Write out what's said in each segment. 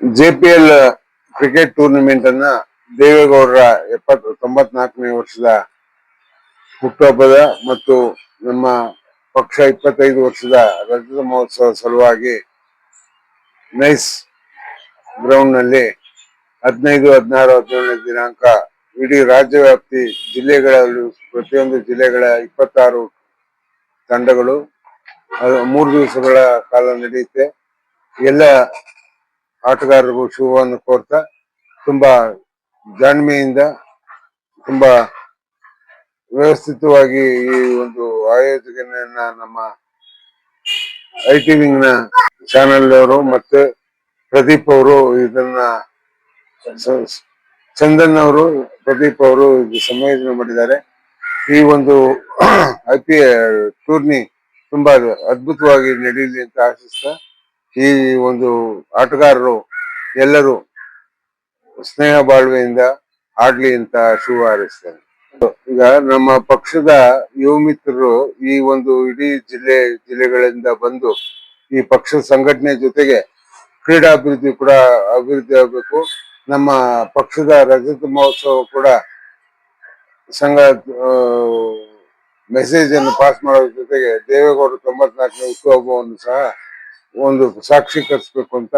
JPL cricket tournament ಅನ್ನ ದೇವೇಗೌಡರ 94ನೇ ವರ್ಷದ ಹುಟ್ಟುಹಬ್ಬದ ಮತ್ತು ನಮ್ಮ ಪಕ್ಷ 25 ವರ್ಷದ ರಜತ ಮಹೋತ್ಸವ ಸಲುವಾಗಿ ನೈಸ್ ಗ್ರೌಂಡ್ ನಲ್ಲಿ 15, 16, 17ನೇ ದಿನಾಂಕ ಇಡೀ ರಾಜ್ಯ ವ್ಯಾಪ್ತಿ ಜಿಲ್ಲೆಗಳಲ್ಲಿ ಪ್ರತಿಯೊಂದು ಜಿಲ್ಲೆಗಳ 26 ತಂಡಗಳು 3 ದಿವಸಗಳ ಕಾಲ ನಡೆಯುತ್ತೆ. ಎಲ್ಲ ಆಟಗಾರರಿಗೂ ಶುಭವನ್ನು ಕೋರ್ತಾ ತುಂಬಾ ಜಾಣ್ಮೆಯಿಂದ ತುಂಬಾ ವ್ಯವಸ್ಥಿತವಾಗಿ ಈ ಒಂದು ಆಯೋಜನೆಯನ್ನ ನಮ್ಮ ಐಟಿ ವಿಂಗ್ ನ ಚಾನೆಲ್ ಅವರು ಮತ್ತೆ ಪ್ರದೀಪ್ ಅವರು ಇದನ್ನ ಚಂದನ್ ಅವರು ಪ್ರದೀಪ್ ಅವರು ಸಂಯೋಜನೆ ಮಾಡಿದ್ದಾರೆ. ಈ ಒಂದು ಟೂರ್ನಿ ತುಂಬಾ ಅದ್ಭುತವಾಗಿ ನಡೀಲಿ ಅಂತ ಆಶಿಸ್ತಾ ಈ ಒಂದು ಆಟಗಾರರು ಎಲ್ಲರೂ ಸ್ನೇಹ ಬಾಳ್ವೆಯಿಂದ ಆಡ್ಲಿ ಅಂತ ಶುಭ ಹಾರೈಸ್ತೇನೆ. ಈಗ ನಮ್ಮ ಪಕ್ಷದ ಯುವ ಮಿತ್ರರು ಈ ಒಂದು ಇಡೀ ಜಿಲ್ಲೆಗಳಿಂದ ಬಂದು ಈ ಪಕ್ಷದ ಸಂಘಟನೆ ಜೊತೆಗೆ ಕ್ರೀಡಾಭಿವೃದ್ಧಿ ಕೂಡ ಅಭಿವೃದ್ಧಿ ಆಗಬೇಕು. ನಮ್ಮ ಪಕ್ಷದ ರಜತ ಮಹೋತ್ಸವ ಕೂಡ ಸಂಘ ಮೆಸೇಜ್ ಅನ್ನು ಪಾಸ್ ಮಾಡೋದ್ರ ಜೊತೆಗೆ ದೇವೇಗೌಡರು 94ನೇ ಹುಟ್ಟುಹಬ್ಬವನ್ನು ಸಹ ಒಂದು ಸಾಕ್ಷೀಕರಿಸಬೇಕು ಅಂತ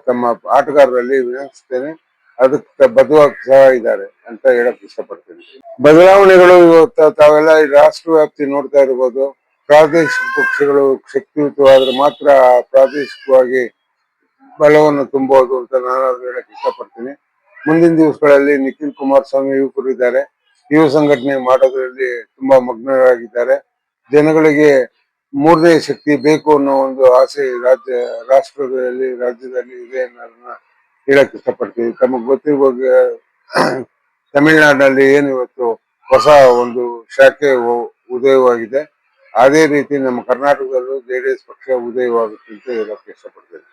ತಮ್ಮ ಆಟಗಾರರಲ್ಲಿ ವಿನಂತಿಸ್ತೇನೆ. ಅದಕ್ಕೆ ಬದ್ಧವಾಗಿ ಸಹ ಇದ್ದಾರೆ ಅಂತ ಹೇಳಕ್ ಇಷ್ಟಪಡ್ತೀನಿ. ಬದಲಾವಣೆಗಳು ಇವತ್ತು ತಾವೆಲ್ಲ ರಾಷ್ಟ್ರ ವ್ಯಾಪ್ತಿ ನೋಡ್ತಾ ಇರ್ಬೋದು. ಪ್ರಾದೇಶಿಕ ಪಕ್ಷಗಳು ಶಕ್ತಿಯುತವಾದ್ರೆ ಮಾತ್ರ ಪ್ರಾದೇಶಿಕವಾಗಿ ಬಲವನ್ನು ತುಂಬಬಹುದು ಅಂತ ನಾನು ಹೇಳಕ್ ಇಷ್ಟಪಡ್ತೀನಿ. ಮುಂದಿನ ದಿವಸಗಳಲ್ಲಿ ನಿಖಿಲ್ ಕುಮಾರಸ್ವಾಮಿ ಯುವಕರು ಇದ್ದಾರೆ, ಯುವ ಸಂಘಟನೆ ಮಾಡೋದ್ರಲ್ಲಿ ತುಂಬಾ ಮಗ್ನರಾಗಿದ್ದಾರೆ. ಜನಗಳಿಗೆ 3ನೇ ಶಕ್ತಿ ಬೇಕು ಅನ್ನೋ ಒಂದು ಆಸೆ ರಾಜ್ಯದಲ್ಲಿ ಇದೆ ಅನ್ನೋದನ್ನ ಹೇಳಕ್ ಇಷ್ಟಪಡ್ತೀವಿ. ತಮಗ್ ಗೊತ್ತಿರುವ ತಮಿಳುನಾಡಿನಲ್ಲಿ ಏನು ಇವತ್ತು ಹೊಸ ಒಂದು ಶಾಖೆ ಉದಯವಾಗಿದೆ, ಅದೇ ರೀತಿ ನಮ್ಮ ಕರ್ನಾಟಕದಲ್ಲೂ JDS ಪಕ್ಷ ಉದಯವಾಗುತ್ತೆ ಅಂತ ಹೇಳಕ್ ಇಷ್ಟಪಡ್ತೇವೆ.